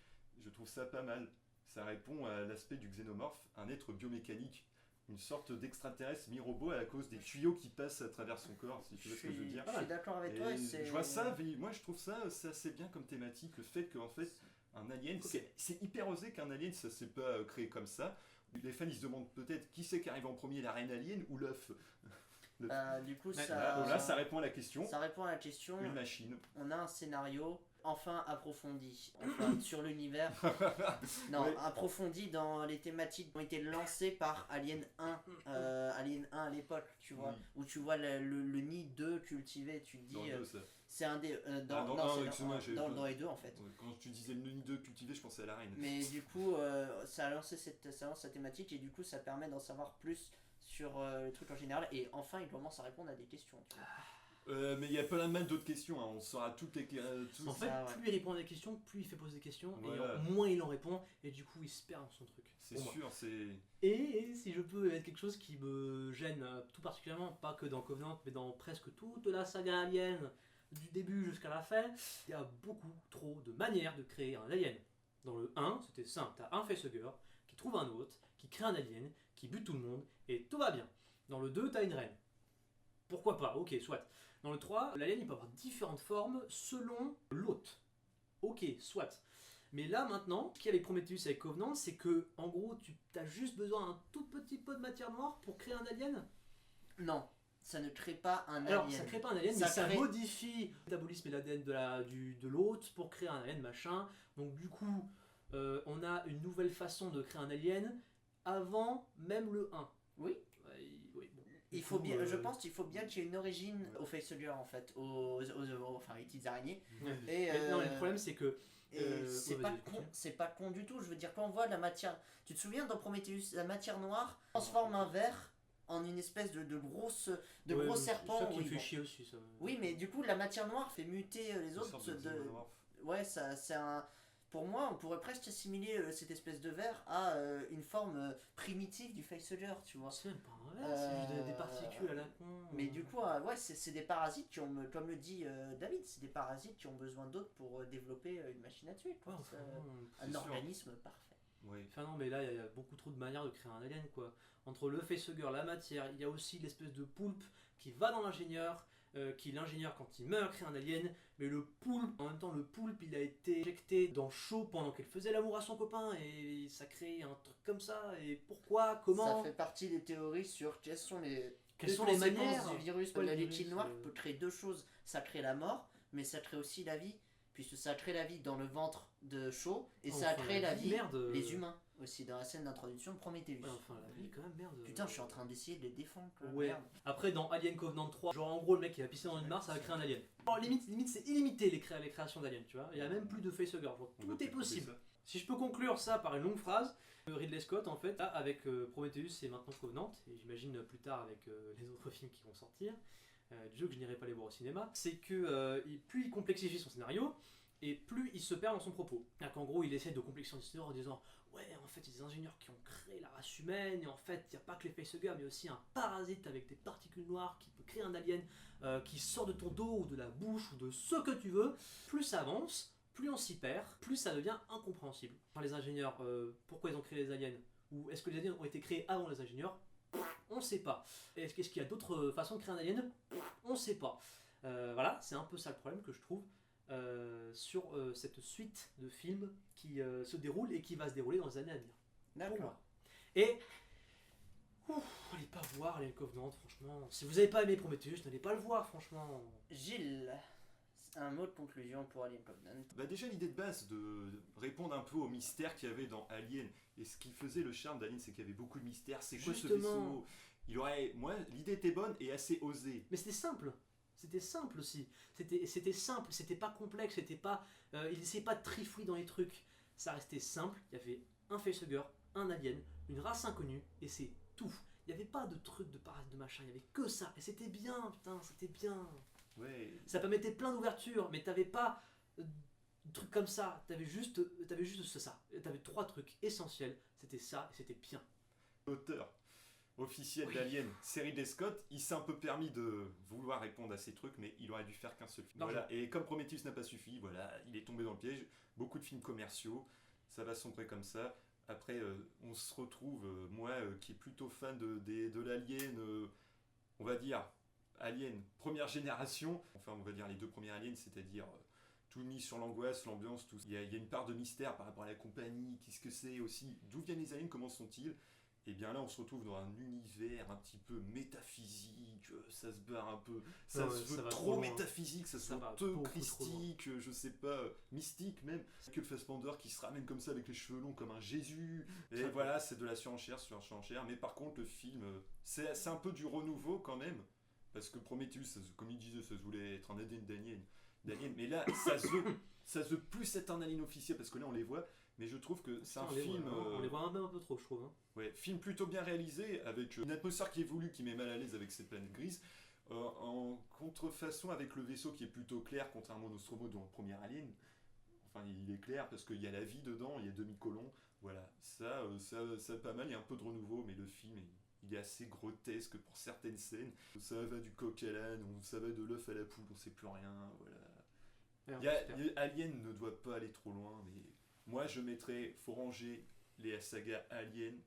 A: je trouve ça pas mal. Ça répond à l'aspect du xénomorphe, un être biomécanique, une sorte d'extraterrestre mi-robot à cause des tuyaux qui passent à travers son corps, si tu vois ce que je veux dire.
B: Je suis d'accord avec toi.
A: Je vois ça, moi je trouve ça c'est assez bien comme thématique, le fait qu'en fait, un alien, c'est hyper osé qu'un alien, ça s'est pas créé comme ça. Les fans ils se demandent peut-être qui c'est qui arrive en premier, la reine alien ou l'œuf.
B: Du coup,
A: Là, ça répond à la question.
B: Ça répond à la question.
A: Une machine.
B: On a un scénario enfin approfondi sur l'univers. Non,
A: Ouais.
B: approfondi dans les thématiques qui ont été lancées par Alien 1. Alien 1 à l'époque, tu vois.
A: Oui.
B: Où tu vois le nid 2 cultivé. Tu te dis.
A: Dans le deux, ça.
B: C'est un des.
A: dans
B: non,
A: un,
B: c'est
A: excuse-moi,
B: dans les deux en fait.
A: Ouais, quand tu disais le nid 2 cultivé, je pensais à la reine.
B: Mais du coup, ça lance cette thématique et du coup, ça permet d'en savoir plus sur le truc en général. Et enfin, il commence à répondre à des questions. Tu vois.
A: Mais il y a plein d'autres questions, hein. On saura toutes les.
C: En fait, plus il répond à des questions, plus il fait poser des questions,
A: Voilà.
C: et moins il en répond, et du coup il se perd dans son truc.
A: C'est sûr, c'est.
C: Et si je peux mettre quelque chose qui me gêne tout particulièrement, pas que dans Covenant, mais dans presque toute la saga Alien, du début jusqu'à la fin, il y a beaucoup trop de manières de créer un alien. Dans le 1, c'était simple, t'as un facehugger qui trouve un autre, qui crée un alien, qui bute tout le monde, et tout va bien. Dans le 2, t'as une reine. Pourquoi pas, ok, soit. Dans le 3, l'alien il peut avoir différentes formes selon l'hôte. Ok, soit. Mais là maintenant, ce qu'il y a avec Prometheus et avec Covenant, c'est que en gros, tu as juste besoin d'un tout petit peu de matière noire pour créer un alien.
B: Non, ça ne crée pas un
C: Alors,
B: alien.
C: ça crée pas un alien, mais ça modifie le métabolisme et l'ADN de l'hôte pour créer un alien machin. Donc du coup, on a une nouvelle façon de créer un alien avant même le 1.
B: Oui.
C: Oui, bon.
B: Il faut bien, je pense qu'il faut bien qu'il y ait une origine aux facehugger en fait, enfin les petites araignées. Et,
C: non, le problème c'est que
B: c'est pas con du tout. Je veux dire, quand on voit la matière, tu te souviens dans Prometheus, la matière noire transforme un verre en une espèce de gros serpent.
C: Ça qui me fait chier aussi ça.
B: Oui, mais du coup la matière noire fait muter les autres. Ouais, ça c'est un. Pour moi, on pourrait presque assimiler cette espèce de verre à une forme primitive du facehugger, tu vois.
C: C'est même pas un verre, c'est juste des particules à la con.
B: Mais du coup, ouais, c'est des parasites qui ont, comme le dit David, c'est des parasites qui ont besoin d'autres pour développer une machine à tuer. Quoi. Un organisme parfait.
A: Oui.
C: Enfin non, mais là, il y a beaucoup trop de manières de créer un alien, quoi. Entre le facehugger, la matière, il y a aussi l'espèce de poulpe qui va dans l'ingénieur, qui l'ingénieur quand il meurt crée un alien, mais le poulpe, en même temps le poulpe il a été injecté dans chaud pendant qu'elle faisait l'amour à son copain et ça crée un truc comme ça, et pourquoi, comment.
B: Ça fait partie des théories sur quelles sont les
C: manières
B: du virus. La liquide noire peut créer deux choses, ça crée la mort, mais ça crée aussi la vie, puisque ça crée la vie dans le ventre de Shaw, et ça crée la vie les humains. Aussi dans la scène d'introduction de Prometheus.
C: Ouais, enfin la vie quand même merde.
B: Putain, je suis en train d'essayer de les défendre.
C: Ouais. Merde. Après dans Alien Covenant 3, genre en gros le mec il va pisser dans une mare, ça va créer un alien. Alors, limite c'est illimité les créations d'aliens, tu vois. Il y a même plus de facehugger. Tout est possible. Si je peux conclure ça par une longue phrase, Ridley Scott en fait, là, avec Prometheus et maintenant Covenant, et j'imagine plus tard avec les autres films qui vont sortir, du jeu que je n'irai pas les voir au cinéma, c'est que plus il complexifie son scénario, et plus il se perd dans son propos. En gros, il essaie de complexifier l'histoire en disant ouais, en fait, il y a des ingénieurs qui ont créé la race humaine, et en fait, il n'y a pas que les facehuggers, mais aussi un parasite avec des particules noires qui peut créer un alien qui sort de ton dos ou de la bouche ou de ce que tu veux. Plus ça avance, plus on s'y perd, plus ça devient incompréhensible. Enfin, les ingénieurs, pourquoi ils ont créé les aliens? Ou est-ce que les aliens ont été créés avant les ingénieurs? On ne sait pas. Est-ce qu'il y a d'autres façons de créer un alien? On ne sait pas. Voilà, c'est un peu ça le problème que je trouve. Sur cette suite de films qui se déroule et qui va se dérouler dans les années à venir.
B: D'accord.
C: Et Allez pas voir Alien Covenant, franchement. Si vous avez pas aimé Prometheus, n'allez pas le voir, franchement.
B: Gilles, un mot de conclusion pour Alien Covenant.
A: Bah déjà l'idée de base de répondre un peu au mystère qu'il y avait dans Alien, et ce qui faisait le charme d'Alien, c'est qu'il y avait beaucoup de mystères. C'est quoi ce vaisseau? Moi, l'idée était bonne et assez osée.
C: Mais c'était simple. C'était simple aussi. C'était simple, c'était pas complexe, c'était pas. Il essayait pas de trifouiller dans les trucs. Ça restait simple. Il y avait un facehugger, un alien, une race inconnue, et c'est tout. Il n'y avait pas de trucs de parade de machin, il y avait que ça. Et c'était bien, putain, c'était bien.
A: Ouais.
C: Ça permettait plein d'ouvertures, mais t'avais pas de trucs comme ça. T'avais juste ça. T'avais 3 trucs essentiels. C'était ça et c'était bien.
A: L'auteur officiel d'Alien, Ridley Scott, il s'est un peu permis de vouloir répondre à ces trucs, mais il aurait dû faire qu'un seul film. Voilà. Et comme Prometheus n'a pas suffi, voilà, il est tombé dans le piège. Beaucoup de films commerciaux, ça va sombrer comme ça. Après, on se retrouve, moi qui est plutôt fan de l'Alien, on va dire Alien première génération, enfin on va dire les 2 premiers Aliens, c'est-à-dire tout mis sur l'angoisse, l'ambiance, tout. Il y a une part de mystère par rapport à la compagnie, qu'est-ce que c'est aussi, d'où viennent les aliens, comment sont-ils? Et bien là on se retrouve dans un univers un petit peu métaphysique, ça se barre un peu, ça se veut trop métaphysique, ça se veut un peu christique, je sais pas, mystique même. Que le Fassbender qui se ramène comme ça avec les cheveux longs comme un Jésus, et voilà, c'est de la surenchère, mais par contre le film, c'est un peu du renouveau quand même, parce que Prometheus, comme il disait, ça se voulait être un alien d'alien, mais là ça se veut plus être un alien officiel, parce que là on les voit. Mais je trouve que c'est un film...
C: on les voit un peu trop, je trouve. Hein.
A: Ouais, film plutôt bien réalisé, avec une atmosphère qui évolue, qui met mal à l'aise avec cette planète grise, en contrefaçon avec le vaisseau qui est plutôt clair, contrairement au Nostromo dans le premier Alien. Enfin, il est clair parce qu'il y a la vie dedans, il y a demi-colon. Voilà, ça pas mal, il y a un peu de renouveau, mais le film il est assez grotesque pour certaines scènes. Ça va du coq à l'âne, ça va de l'œuf à la poule, on sait plus rien, voilà. Alien ne doit pas aller trop loin, mais... Moi, je mettrais, faut ranger les sagas Alien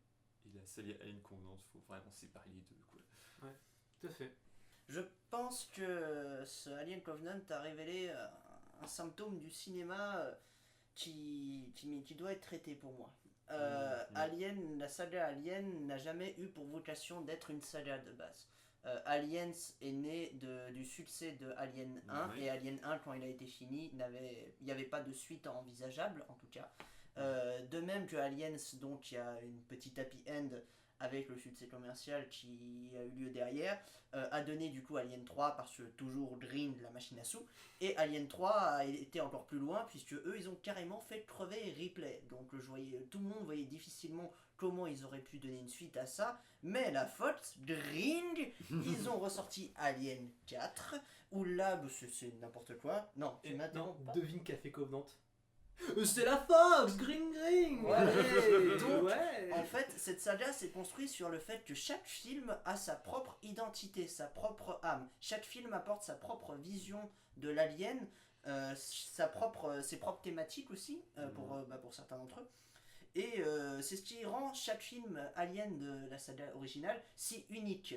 A: et la saga Alien Covenant, faut vraiment séparer les deux, quoi.
C: Ouais, tout à fait.
B: Je pense que ce Alien Covenant a révélé un symptôme du cinéma qui doit être traité pour moi. Alien, la saga Alien n'a jamais eu pour vocation d'être une saga de base. Aliens est né du succès de Alien 1, et Alien 1, quand il a été fini, il n'y avait pas de suite envisageable, en tout cas. De même que Aliens, donc il y a une petite happy end avec le succès commercial qui a eu lieu derrière, a donné du coup Alien 3, parce que toujours Green, la machine à sous, et Alien 3 a été encore plus loin, puisque eux ils ont carrément fait crever Ripley. Donc tout le monde voyait difficilement comment ils auraient pu donner une suite à ça, mais la faute, Green, ils ont ressorti Alien 4, où là, c'est n'importe quoi. Non, tu m'interromps pas.
C: Devine qu'a fait Covenant. C'est la Fox, Green.
B: Ouais. Donc, en fait, cette saga s'est construite sur le fait que chaque film a sa propre identité, sa propre âme. Chaque film apporte sa propre vision de l'alien, ses propres thématiques aussi, pour certains d'entre eux. Et c'est ce qui rend chaque film Alien de la saga originale si unique.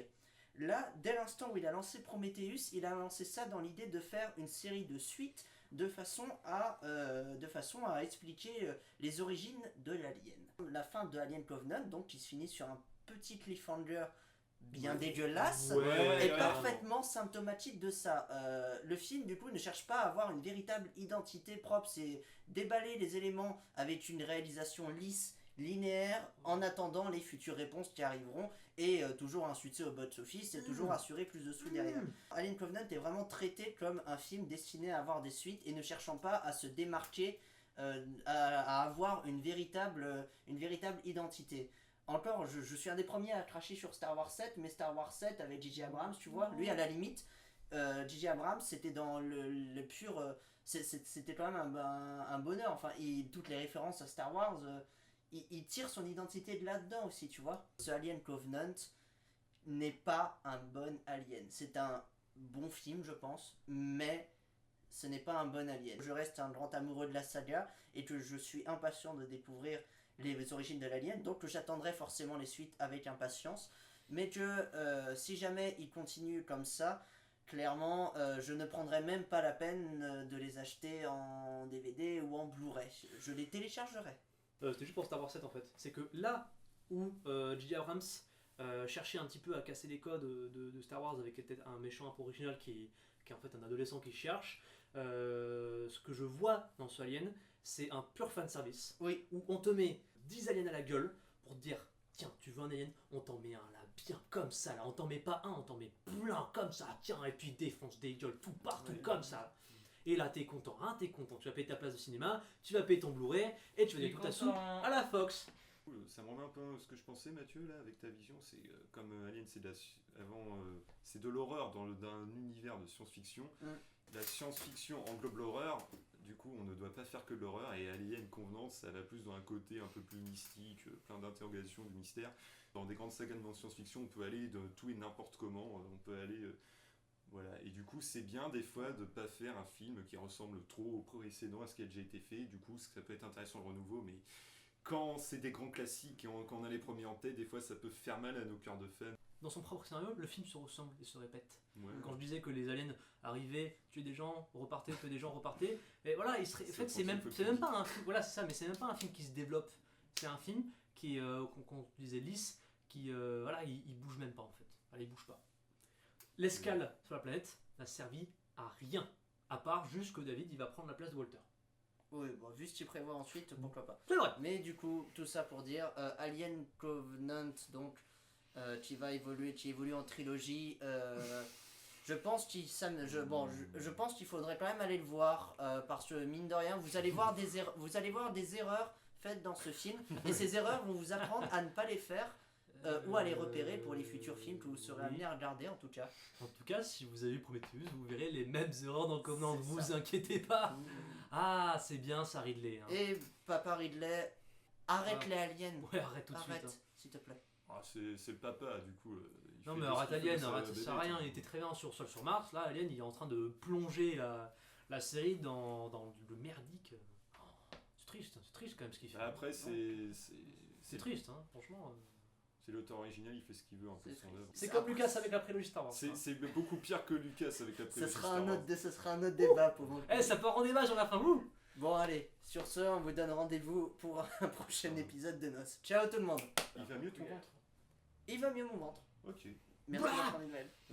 B: Là, dès l'instant où il a lancé Prometheus, il a lancé ça dans l'idée de faire une série de suites de façon à expliquer les origines de l'alien. La fin de Alien Covenant, donc, qui se finit sur un petit cliffhanger bien dégueulasse, est parfaitement symptomatique de ça. Le film, du coup, ne cherche pas à avoir une véritable identité propre, c'est déballer les éléments avec une réalisation lisse, linéaire, en attendant les futures réponses qui arriveront, et toujours un succès au box-office, et toujours assurer plus de sous derrière. Alien Covenant est vraiment traité comme un film destiné à avoir des suites, et ne cherchant pas à se démarquer, à avoir une véritable identité. Encore, je suis un des premiers à cracher sur Star Wars 7, mais Star Wars 7 avec J.J. Abrams, tu vois, lui à la limite, J.J. Abrams, c'était dans le pur... c'était quand même un bonheur, enfin, toutes les références à Star Wars, il tire son identité de là-dedans aussi, tu vois. Ce Alien Covenant n'est pas un bon Alien, c'est un bon film, je pense, mais ce n'est pas un bon Alien. Je reste un grand amoureux de la saga, et que je suis impatient de découvrir les origines de l'alien, donc j'attendrai forcément les suites avec impatience, mais que si jamais il continue comme ça, clairement je ne prendrai même pas la peine de les acheter en DVD ou en Blu-ray, je les téléchargerai.
C: C'était juste pour Star Wars 7 en fait, c'est que là où J.J. Abrams chercher un petit peu à casser les codes de Star Wars avec peut-être un méchant un peu original qui est en fait un adolescent qui cherche. Ce que je vois dans ce Alien, c'est un pur fanservice.
B: Oui.
C: Où on te met 10 aliens à la gueule pour te dire tiens, tu veux un alien, on t'en met un là, bien comme ça là, on t'en met pas un, on t'en met plein comme ça, tiens, et puis défonce des gueules tout partout comme ça. Et là t'es content, tu vas payer ta place de cinéma, tu vas payer ton Blu-ray, et tu vas donner toute ta soupe à la Fox.
A: Ça me remet un peu à ce que je pensais, Mathieu, là, avec ta vision. C'est comme Alien, c'est de l'horreur dans d'un univers de science-fiction. La science-fiction englobe l'horreur. Du coup, on ne doit pas faire que de l'horreur. Et Alien Covenant, ça va plus dans un côté un peu plus mystique, plein d'interrogations, de mystères. Dans des grandes sagas de science-fiction, on peut aller de tout et n'importe comment. On peut aller voilà. Et du coup, c'est bien des fois de ne pas faire un film qui ressemble trop au précédent, à ce qui a déjà été fait. Du coup, ça peut être intéressant le renouveau, mais quand c'est des grands classiques et quand on a les premiers en tête, des fois ça peut faire mal à nos cœurs de fans.
C: Dans son propre scénario, le film se ressemble et se répète.
A: Ouais.
C: Quand je disais que les aliens arrivaient, tuaient des gens, repartaient, tuaient des gens, repartaient, et voilà, en fait, c'est même pas un film, voilà, c'est ça, mais c'est même pas un film qui se développe. C'est un film qui, qu'on disait lisse, qui, voilà, il bouge même pas en fait. Voilà, il bouge pas. L'escale sur la planète n'a servi à rien, à part juste que David, il va prendre la place de Walter.
B: Oui, bon, vu ce qu'il prévoit ensuite, pourquoi pas.
C: C'est vrai.
B: Mais du coup, tout ça pour dire, Alien Covenant, donc, qui évolue en trilogie. Je pense je pense qu'il faudrait quand même aller le voir parce que mine de rien, vous allez voir des erreurs faites dans ce film et ces erreurs vont vous apprendre à ne pas les faire. Ou à les repérer pour les futurs films que vous serez amenés à regarder en tout cas.
C: En tout cas, si vous avez vu Prometheus, vous verrez les mêmes erreurs dans Covenant, ne vous inquiétez pas. Ah, c'est bien ça, Ridley. Hein.
B: Et papa Ridley, arrête les aliens.
C: Ouais, arrête tout de suite.
B: Arrête,
C: Hein.
B: s'il te plaît.
A: Ah, c'est le papa, du coup.
C: Non, mais arrête Alien, arrête, ça sert à rien. Il était très bien sur Mars. Là, Alien, il est en train de plonger la série dans le merdique. Oh, c'est triste quand même ce qu'il fait.
A: Après,
C: c'est triste, hein, franchement.
A: C'est l'auteur original, il fait ce qu'il veut un peu de son œuvre.
C: C'est comme Lucas avec la prélogie Star Wars.
A: C'est beaucoup pire que Lucas avec la prélogie Star Wars.
B: Ce sera un autre débat pour vous.
C: Ça part en débat sur la fin, vous.
B: Bon allez, sur ce, on vous donne rendez-vous pour un prochain épisode de Noces. Ciao tout le monde.
A: Il va mieux ton ventre?
B: Il va mieux mon ventre.
A: Ok.
B: Merci d'être en nouvelle.